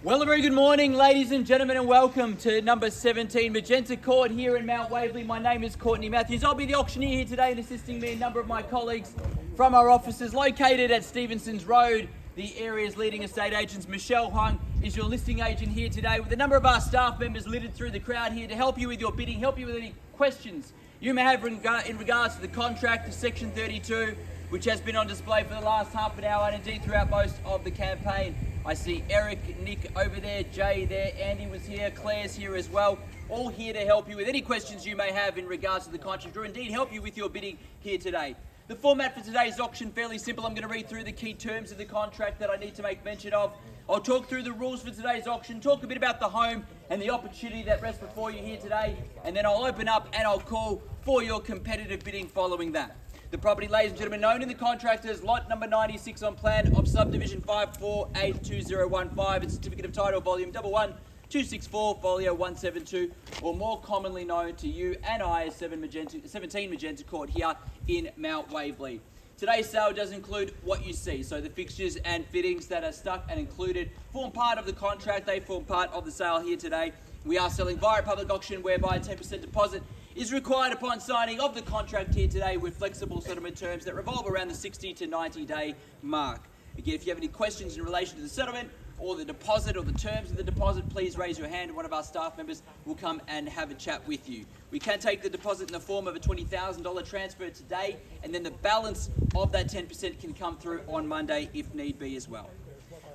Well, a very good morning, ladies and gentlemen, and welcome to number 17 Magenta Court here in Mount Waverley. My name is Courtney Matthews. I'll be the auctioneer here today, and assisting me a number of my colleagues from our offices located at Stevenson's Road. The area's leading estate agents. Michelle Huang is your listing agent here today, with a number of our staff members littered through the crowd here to help you with your bidding, help you with any questions you may have in regards to the contract, to Section 32, which has been on display for the last half an hour and indeed throughout most of the campaign. I see Eric, Nick over there, Jay there, Andy was here, Claire's here as well. All here to help you with any questions you may have in regards to the contract, or indeed help you with your bidding here today. The format for today's auction, fairly simple. I'm going to read through the key terms of the contract that I need to make mention of. I'll talk through the rules for today's auction, talk a bit about the home and the opportunity that rests before you here today, and then I'll open up and I'll call for your competitive bidding following that. The property, ladies and gentlemen, known in the contract as lot number 96 on plan of subdivision 5482015, and certificate of title volume 11264 folio 172, or more commonly known to you and I as 17 Magenta Court here in Mount Waverley. Today's sale does include what you see, so the fixtures and fittings that are stuck and included form part of the contract. They form part of the sale here today. We are selling via public auction, whereby a 10% deposit is required upon signing of the contract here today, with flexible settlement terms that revolve around the 60 to 90 day mark. Again, if you have any questions in relation to the settlement or the deposit or the terms of the deposit, please raise your hand and one of our staff members will come and have a chat with you. We can take the deposit in the form of a $20,000 transfer today, and then the balance of that 10% can come through on Monday if need be as well.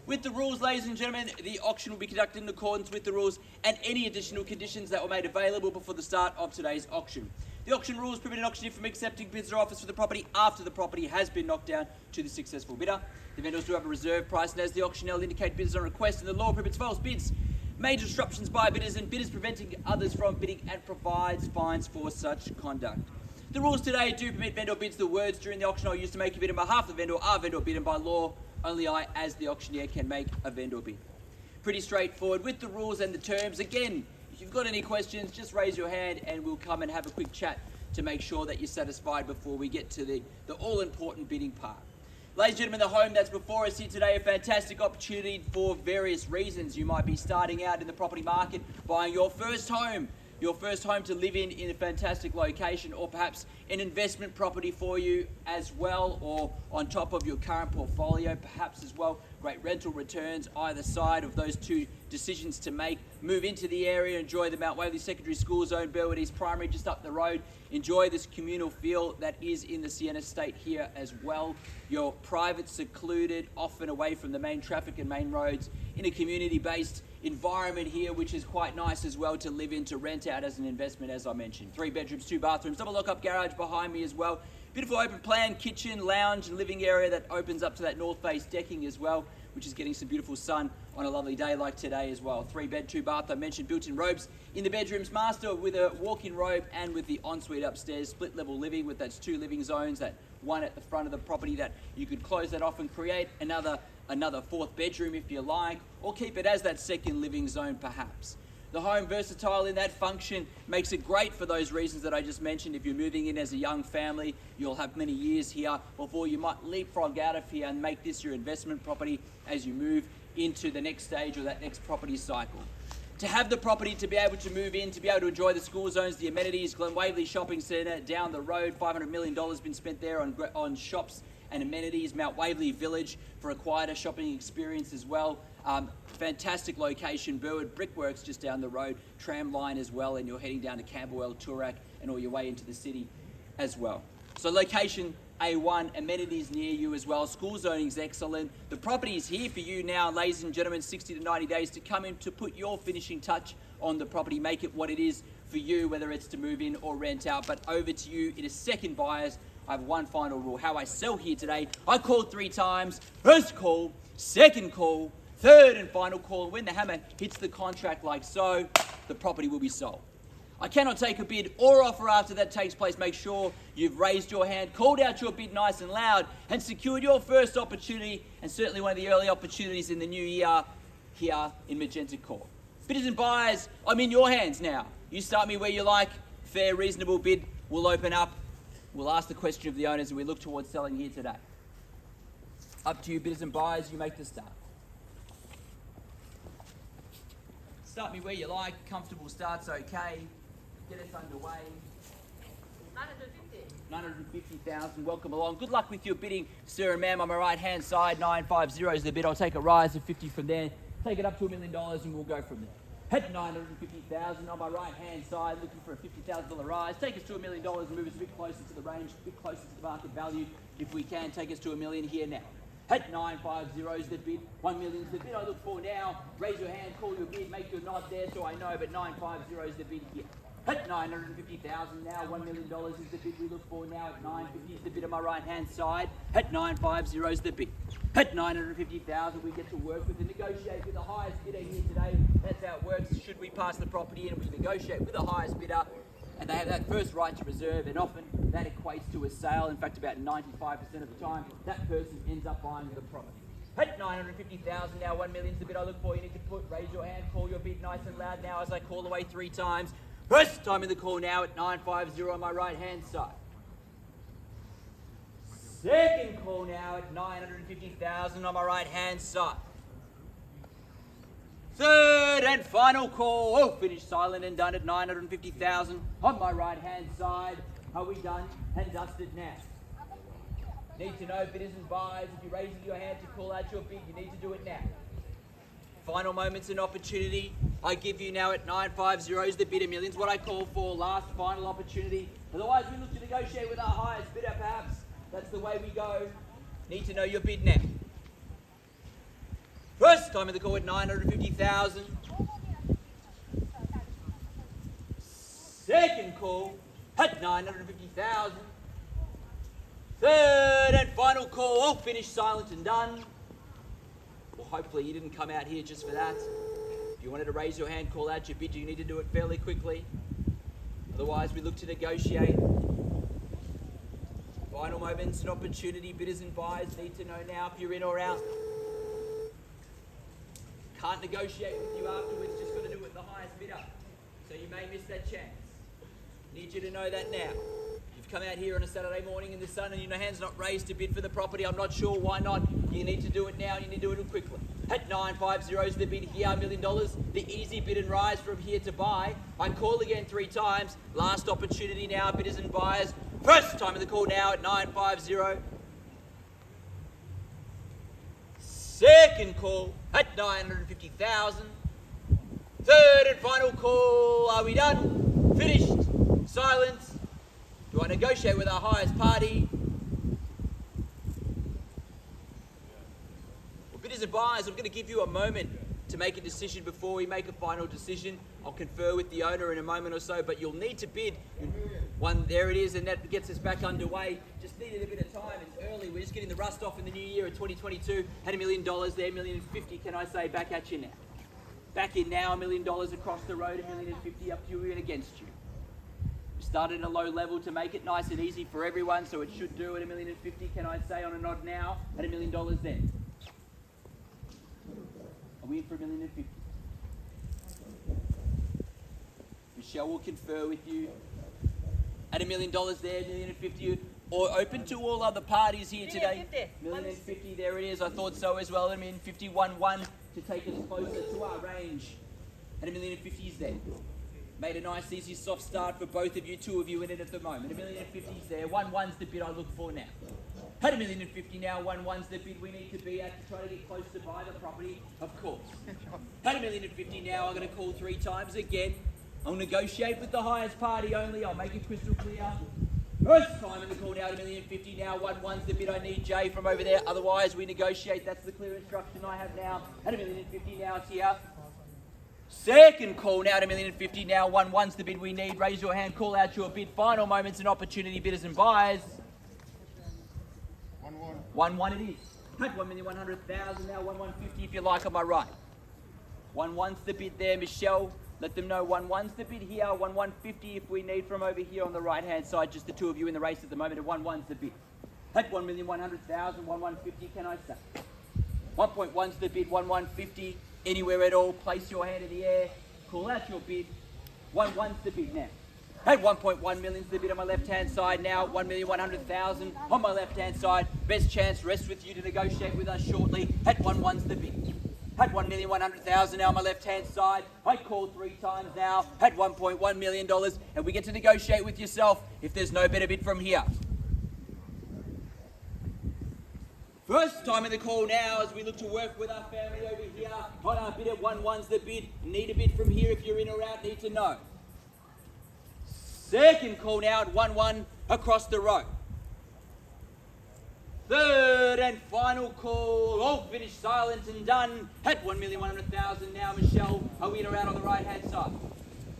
With the rules, ladies and gentlemen, the auction will be conducted in accordance with the rules and any additional conditions that were made available before the start of today's auction. The auction rules permit an auctioneer from accepting bids or offers for the property after the property has been knocked down to the successful bidder. The vendors do have a reserve price, and as the auctioneer will indicate bidders on request, and the law prohibits false bids, major disruptions by bidders, and bidders preventing others from bidding, and provides fines for such conduct. The rules today do permit vendor bids. The words during the auction are used to make a bid on behalf of the vendor are vendor bid, and by law, only I, as the auctioneer, can make a vendor bid. Pretty straightforward with the rules and the terms. Again, if you've got any questions, just raise your hand and we'll come and have a quick chat to make sure that you're satisfied before we get to the all-important bidding part. Ladies and gentlemen, the home that's before us here today, a fantastic opportunity for various reasons. You might be starting out in the property market, buying your first home to live in a fantastic location, or perhaps an investment property for you as well, or on top of your current portfolio, perhaps as well. Great rental returns either side of those two decisions to make. Move into the area, enjoy the Mount Waverley Secondary School Zone, Burwood East Primary just up the road. Enjoy this communal feel that is in the Sienna State here as well. You're private, secluded, often away from the main traffic and main roads, in a community-based environment here, which is quite nice as well to live in, to rent out as an investment, as I mentioned. 3 bedrooms, 2 bathrooms, double lock-up garage behind me as well. Beautiful open plan kitchen, lounge and living area that opens up to that north face decking as well, which is getting some beautiful sun on a lovely day like today as well. 3 bed, 2 bath, I mentioned, built-in robes in the bedrooms, master with a walk-in robe and with the ensuite upstairs, split level living with those 2 living zones, that one at the front of the property that you could close that off and create another 4th bedroom if you like, or keep it as that 2nd living zone perhaps. The home, versatile in that function, makes it great for those reasons that I just mentioned. If you're moving in as a young family, you'll have many years here before you might leapfrog out of here and make this your investment property as you move into the next stage or that next property cycle. To have the property to be able to move in, to be able to enjoy the school zones, the amenities, Glen Waverley Shopping Centre down the road, $500 million been spent there on shops and amenities. Mount Waverley Village for a quieter shopping experience as well. Fantastic location. Burwood Brickworks just down the road. Tram line as well, and you're heading down to Camberwell, Toorak, and all your way into the city as well. So location A1, amenities near you as well. School zoning is excellent. The property is here for you now, ladies and gentlemen, 60 to 90 days to come in to put your finishing touch on the property, make it what it is for you, whether it's to move in or rent out. But over to you in a second, buyers. I have one final rule. How I sell here today, I called 3 times. First call, second call, third and final call. And when the hammer hits the contract like so, the property will be sold. I cannot take a bid or offer after that takes place. Make sure you've raised your hand, called out your bid nice and loud, and secured your first opportunity, and certainly one of the early opportunities in the new year here in Magenta Court. Bidders and buyers, I'm in your hands now. You start me where you like. Fair, reasonable bid will open up. We'll ask the question of the owners and we look towards selling here today. Up to you, bidders and buyers, you make the start. Start me where you like. Comfortable start's okay. Get us underway. 950,000. Welcome along. Good luck with your bidding, sir and ma'am. On my right hand side, 950 is the bid. I'll take a rise of 50 from there. Take it up to $1 million and we'll go from there. Head 950,000 on my right hand side, looking for a $50,000 rise. Take us to $1 million and move us a bit closer to the range, a bit closer to the market value. If we can, take us to $1 million here now. Head 950 is the bid. $1 million is the bid I look for now. Raise your hand, call your bid, make your nod there so I know, but 950 is the bid here. At 950,000 now, $1 million is the bid we look for now. At 950 is the bid on my right hand side. At 950 is the bid. At 950,000 we get to work with and negotiate with the highest bidder here today. That's how it works. Should we pass the property in, we negotiate with the highest bidder and they have that first right to reserve, and often that equates to a sale. In fact, about 95% of the time, that person ends up buying the property. At 950,000 now, $1 million is the bid I look for. You need to raise your hand, call your bid nice and loud now as I call away 3 times. First time in the call now at 950 on my right hand side. Second call now at 950,000 on my right hand side. Third and final call. Oh, finished silent and done at 950,000 on my right hand side. Are we done and dusted now? Need to know bidders and buyers. If you're raising your hand to call out your bid, you need to do it now. Final moments and opportunity I give you now at 950 is the bid of millions. What I call for last final opportunity. Otherwise we look to negotiate with our highest bidder perhaps. That's the way we go. Need to know your bid now. First time in the call at 950,000. Second call at 950,000. Third and final call. All finished, silent and done. Well, hopefully you didn't come out here just for that. If you wanted to raise your hand, call out your bid, you need to do it fairly quickly. Otherwise, we look to negotiate. Final moments and opportunity. Bidders and buyers need to know now if you're in or out. Can't negotiate with you afterwards, just got to do it with the highest bidder. So you may miss that chance. Need you to know that now. You've come out here on a Saturday morning in the sun and your hand's not raised to bid for the property. I'm not sure why not. You need to do it now. You need to do it quickly. At 950 is the bid here, $1 million. The easy bid and rise from here to buy. I call again 3 times. Last opportunity now, bidders and buyers. First time in the call now at 950. Second call at 950,000. Third and final call. Are we done? Finished. Silence. Do I negotiate with our highest party? Well, bidders and buyers, I'm going to give you a moment to make a decision before we make a final decision. I'll confer with the owner in a moment or so, but you'll need to bid. One, there it is, and that gets us back underway. Just needed a bit of time. It's early. We're just getting the rust off in the new year of 2022. Had $1 million there, $1,050,000, can I say, back at you now. Back in now, $1 million across the road, $1,050,000 up to you and against you. We started at a low level to make it nice and easy for everyone, so it should do at $1,050,000, can I say, on a nod now, at $1 million then. Are we in for $1,050,000? Michelle will confer with you. At $1 million there, $1,050,000, or open to all other parties here today. $1,050,000, there it is. I thought so as well. $1,050,000, 1-1 to take us closer to our range. At $1,050,000 is there. Made a nice, easy, soft start for both of you. 2 of you in it at the moment. $1,050,000 is there. 1-1's the bid I look for now. At $1,050,000 now, 1-1's the bid we need to be at to try to get close to buy the property, of course. At $1,050,000 now, I'm going to call 3 times again. I'll negotiate with the highest party only. I'll make it crystal clear. First time in the call now at $1,050,000 now. 1-1's the bid I need, Jay, from over there. Otherwise, we negotiate. That's the clear instruction I have now. At $1,050,000 now, it's here. Second call now at $1,050,000 now. 1-1's the bid we need. Raise your hand, call out your bid. Final moments and opportunity, bidders and buyers. 1-1 it is. At $1,100,000 now. 1,150 if you like on my right. 1-1's the bid there, Michelle. Let them know 1-1's the bid here, 1,150 if we need from over here on the right-hand side. Just the 2 of you in the race at the moment, and 1-1's the bid. At $1,100,000, 1,150, can I say? 1.1's the bid, 1,150, anywhere at all. Place your hand in the air, call out your bid. 1-1's the bid now. At 1.1 million's the bid on my left-hand side now. 1,100,000 on my left-hand side. Best chance rests with you to negotiate with us shortly. At 1-1's the bid. Had 1,100,000 now on my left-hand side. I called 3 times now. Had $1.1 million. And we get to negotiate with yourself if there's no better bid from here. First time in the call now as we look to work with our family over here. On our bid at 1-1's the bid. Need a bid from here if you're in or out, need to know. Second call now at 1-1 across the row. Third and final call, all finished, silent and done. At 1,100,000 now, Michelle, are we in or out on the right hand side?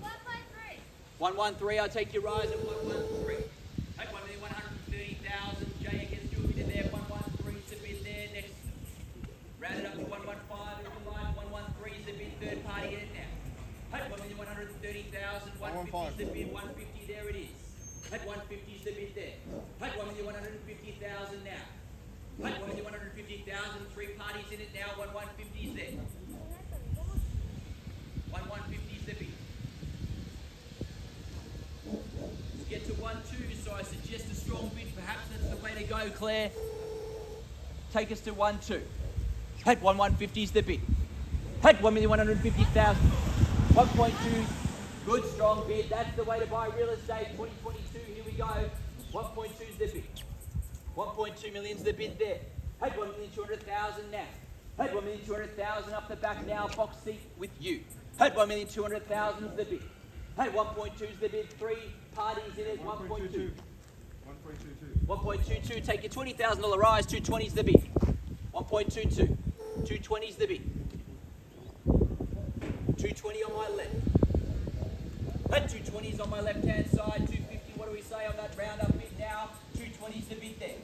113. 113, I'll take your rise at 113. At 1,130,000, Jay against you, bid there, 113 is the bid there, next. Round it up to 115 if you like, 113 is the bid, third party in it now. At 1,130,000, 150 is the bid, 150, there it is. At 150 is the bid there. At 1,150,000 now. At 1,150,000, 3 parties in it now, 150 is there. 150 is the bid. We'll get to 1-2, so I suggest a strong bid. Perhaps that's the way to go, Claire. Take us to 1-2. At 150 is the bid. At 1,150,000. 1.2. Good strong bid. That's the way to buy real estate. 2022. Here we go. 1.2 is the bid. 1.2 million is the bid there. Had 1,200,000 now. Had 1,200,000 up the back now. Box seat with you. Had 1,200,000 is the bid. Had 1.2 is the bid. 3 parties in it. 1.2. 1.22. Take your $20,000 rise. 220 is the bid. 1.22. 220 is the bid. 220 on my left. At 220 is on my left hand side. 250. What do we say on that round up bid now? 220 is the bid there.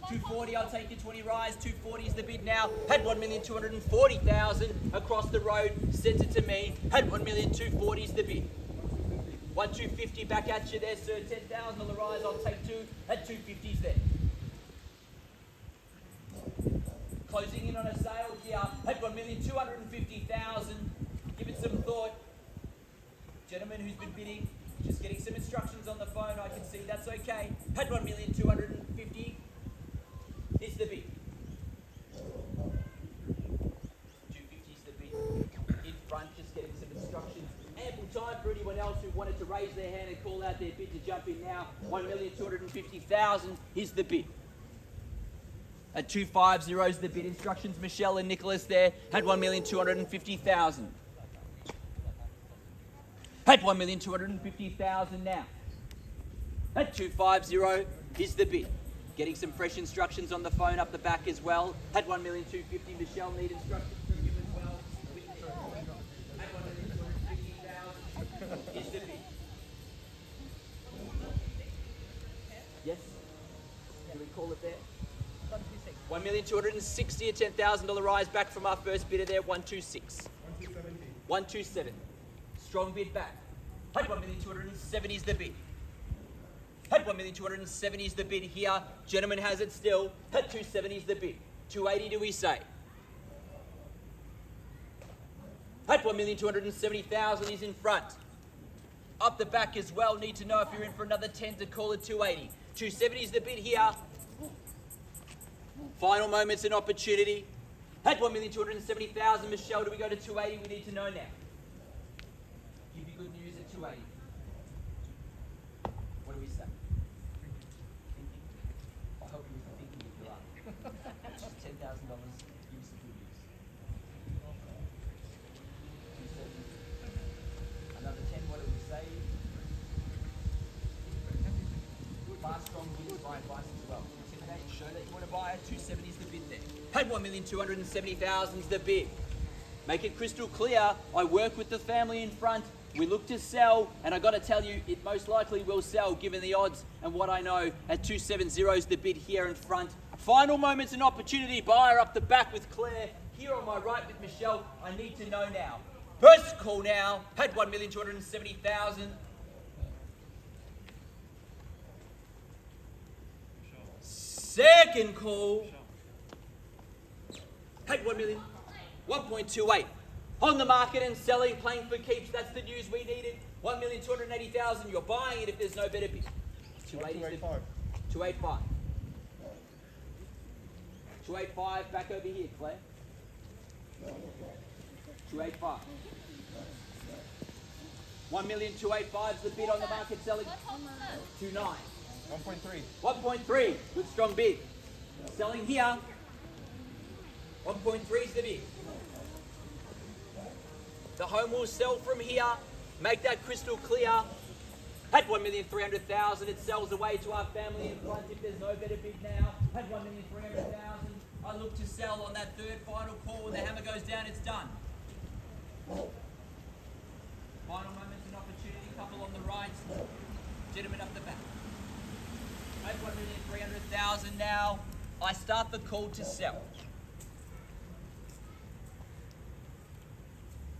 240, I'll take your 20 rise. 240 is the bid now. Had 1,240,000 across the road. Sent it to me. Had 1,240 is the bid. 1,250 back at you there, sir. $10,000 rise. I'll take 2. At 250 is there. Closing in on a sale here. Had 1,250,000. Give it some thought. Gentleman who's been bidding, just getting some instructions on the phone, I can see that's okay. Had 1,250,000 is the bid. 250 is the bid. In front, just getting some instructions. Ample time for anyone else who wanted to raise their hand and call out their bid to jump in now. 1,250,000 is the bid. At 250 is the bid. Instructions, Michelle and Nicholas there. Had 1,250,000. At 1,250,000 now. At 250 is the bid. Getting some fresh instructions on the phone up the back as well. At 1,250,000, Michelle need instructions from you as well. At 1,250,000 is the bid. Yes? Do we call it there? 1,260,000, a $10,000 rise back from our first bidder there. 126. 127. Strong bid back. At 1,270,000 is the bid. At 1,270,000 is the bid here. Gentleman has it still. At 270 is the bid. 280 do we say? At 1,270,000 is in front. Up the back as well. Need to know if you're in for another 10 to call it 280. 270 is the bid here. Final moments and opportunity. At 1,270,000, Michelle, do we go to 280? We need to know now. Give you good news at 280. What do we say? Thinking? I hope you were thinking if you are. It's just $10,000. Give us some good news. 270. Another 10, what do we say? Fast, strong bids, buy advice as well. Intimidate, show that you want to buy it. 270 is the bid there. At 1,270,000 is the bid. Make it crystal clear, I work with the family in front. We look to sell, and I got to tell you, it most likely will sell given the odds and what I know. At 270 is the bid here in front. Final moments and opportunity. Buyer up the back with Claire. Here on my right with Michelle. I need to know now. First call now. Had 1,270,000. Second call. Had 1.28. On the market and selling, playing for keeps. That's the news we needed. 1,280,000. You're buying it if there's no better bid. 285. 285. Back over here, Claire. 285. 1,285,000 is the bid on the market selling. 29. 1.3. 1.3. Good strong bid. Selling here. 1.3 is the bid. The home will sell from here. Make that crystal clear. At 1,300,000, it sells away to our family in front if there's no better bid now. At 1,300,000, I look to sell on that third final call. When the hammer goes down, it's done. Final moments and opportunity. Couple on the right. Gentleman up the back. At 1,300,000 now, I start the call to sell.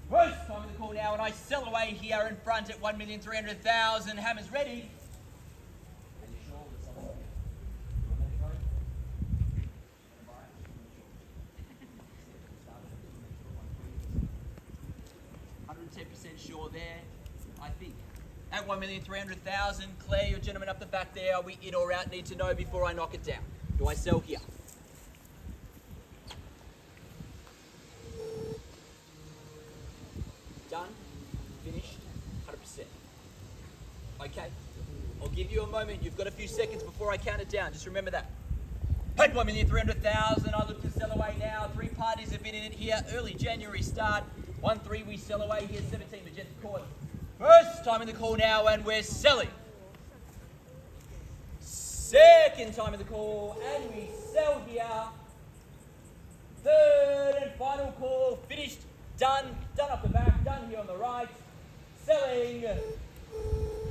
First time of the call now, and I sell away here in front at 1,300,000. Hammer's ready. And you're sure that someone's here? 110% sure there, I think. At 1,300,000, Claire, your gentleman up the back there, are we in or out? Need to know before I knock it down. Do I sell here? Done, finished, 100%. Okay, I'll give you a moment. You've got a few seconds before I count it down. Just remember that. At 1,300,000, I look to sell away now. 3 parties have been in it here. Early January start. 1-3, we sell away here. 17, Magenta Court. First time in the call now, and we're selling. Second time in the call, and we sell here. Third and final call, finished, done up the back, done here on the right.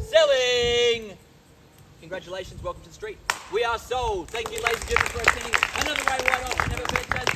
Selling. Congratulations, welcome to the street. We are sold. Thank you, ladies and gentlemen, for attending another Ray White Auction. Have a fantastic